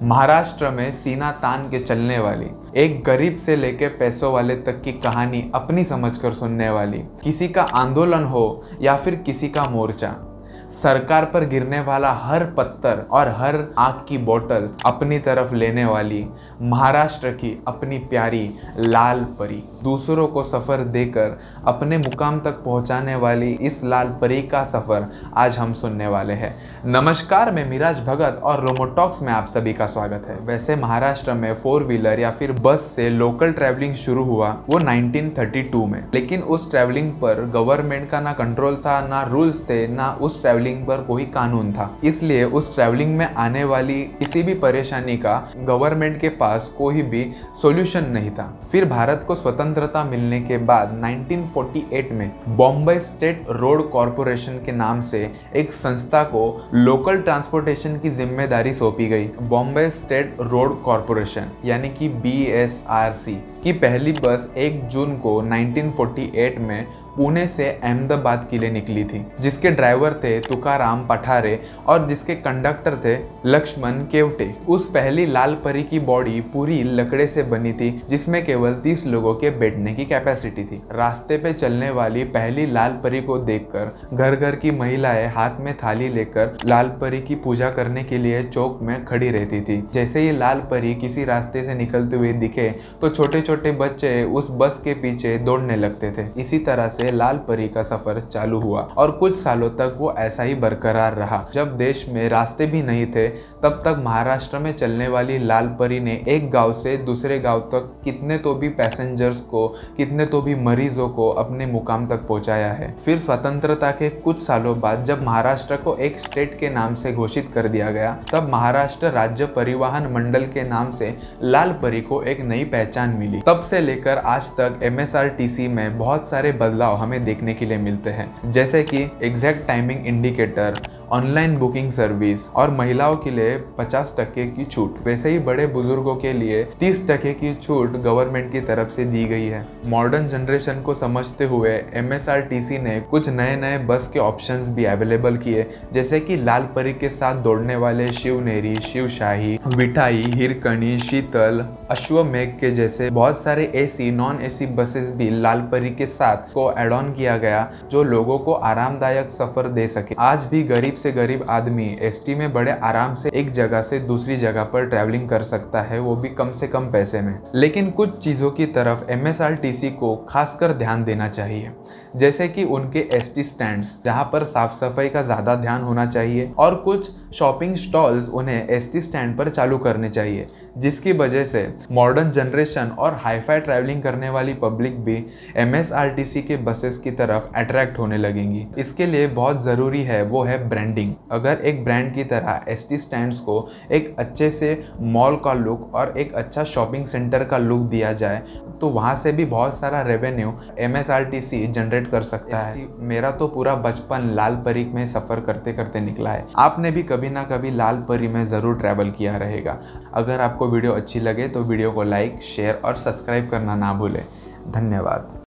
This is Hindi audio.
महाराष्ट्र में सीना तान के चलने वाली, एक गरीब से लेके पैसों वाले तक की कहानी अपनी समझकर सुनने वाली, किसी का आंदोलन हो या फिर किसी का मोर्चा, सरकार पर गिरने वाला हर पत्थर और हर आग की बोतल अपनी तरफ लेने वाली महाराष्ट्र की अपनी प्यारी लाल परी, दूसरों को सफ़र देकर अपने मुकाम तक पहुंचाने वाली इस लाल परी का सफ़र आज हम सुनने वाले हैं। नमस्कार, मैं मिराज भगत और रोमोटॉक्स में आप सभी का स्वागत है। वैसे महाराष्ट्र में 4 व्हीलर या फिर बस से लोकल ट्रैवलिंग शुरू हुआ वो 1932 में, लेकिन उस ट्रैवलिंग पर गवर्नमेंट का ना कंट्रोल था, ना रूल्स थे, ना उस ट्रैवलिंग पर कोई कानून था। इसलिए उस ट्रैवलिंग में आने वाली किसी भी परेशानी का गवर्नमेंट के पास कोई भी सॉल्यूशन नहीं था। फिर भारत को स्वतंत्रता मिलने के बाद 1948 में बॉम्बे स्टेट रोड कॉरपोरेशन के नाम से एक संस्था को लोकल ट्रांसपोर्टेशन की जिम्मेदारी सौंपी गई। बॉम्बे स्टेट रोड कॉरपोरेशन यानी कि BSRC की पहली बस 1 जून को 1948 में पुणे से अहमदाबाद के लिए निकली थी, जिसके ड्राइवर थे तुकाराम पठारे और जिसके कंडक्टर थे लक्ष्मण केवटे। उस पहली लाल परी की बॉडी पूरी लकड़े से बनी थी, जिसमें केवल 30 लोगों के बैठने की कैपेसिटी थी। रास्ते पे चलने वाली पहली लाल परी को देखकर घर घर की महिलाएं हाथ में थाली लेकर लाल परी की पूजा करने के लिए चौक में खड़ी रहती थी। जैसे ही लाल परी किसी रास्ते से निकलते हुए दिखे तो छोटे छोटे बच्चे उस बस के पीछे दौड़ने लगते थे। इसी तरह से लाल परी का सफर चालू हुआ और कुछ सालों तक वो ऐसा ही बरकरार रहा। जब देश में रास्ते भी नहीं थे तब तक महाराष्ट्र में चलने वाली लाल परी ने एक गांव से दूसरे गांव तक कितने तो भी पैसेंजर्स को, कितने तो भी मरीजों को अपने मुकाम तक पहुंचाया है। फिर स्वतंत्रता के कुछ सालों बाद जब महाराष्ट्र को एक स्टेट के नाम से घोषित कर दिया गया, तब महाराष्ट्र राज्य परिवहन मंडल के नाम से लाल परी को एक नई पहचान मिली। तब से लेकर आज तक MSRTC में बहुत सारे बदलाव हमें देखने के लिए मिलते हैं, जैसे कि exact timing indicator, online booking service और महिलाओं के लिए 50% की छूट। वैसे ही बड़े बुजुर्गों के लिए 30% की छूट गवर्नमेंट की तरफ से दी गई है। मॉडर्न जनरेशन को समझते हुए MSRTC ने कुछ नए नए बस के ऑप्शंस भी अवेलेबल किए, जैसे कि लाल परी के साथ दौड़ने वाले शिवनेरी, शिवशाही, विठाई, हिरकणी, शीतल, अश्वमेघ के जैसे बहुत सारे AC, नॉन-AC बसेस भी लाल परी के साथ को एड ऑन किया गया, जो लोगों को आरामदायक सफर दे सके। आज भी गरीब से गरीब आदमी ST में बड़े आराम से एक जगह से दूसरी जगह पर ट्रैवलिंग कर सकता है, वो भी कम से कम पैसे में। लेकिन कुछ चीजों की तरफ MSRTC को खासकर ध्यान देना चाहिए, जैसे कि उनके ST स्टैंड्स, जहां पर साफ सफाई का ज्यादा ध्यान होना चाहिए, और कुछ शॉपिंग स्टॉल्स उन्हें ST स्टैंड पर चालू करने चाहिए, जिसकी वजह से मॉडर्न जनरेशन और हाईफाई ट्रैवलिंग करने वाली पब्लिक भी MSRTC के बसेस की तरफ अट्रैक्ट होने लगेंगी। इसके लिए बहुत जरूरी है वो है ब्रांडिंग। अगर एक ब्रांड की तरह ST स्टैंड्स को एक अच्छे से मॉल का लुक और एक अच्छा शॉपिंग सेंटर का लुक दिया जाए तो वहां से भी बहुत सारा रेवेन्यू MSRTC जनरेट कर सकता है। मेरा तो पूरा बचपन लाल परी में सफर करते करते निकला है। आपने भी कभी ना कभी लाल परी में जरूर ट्रैवल किया रहेगा। अगर आपको वीडियो अच्छी लगे तो वीडियो को लाइक, शेयर और सब्सक्राइब करना ना भूलें। धन्यवाद।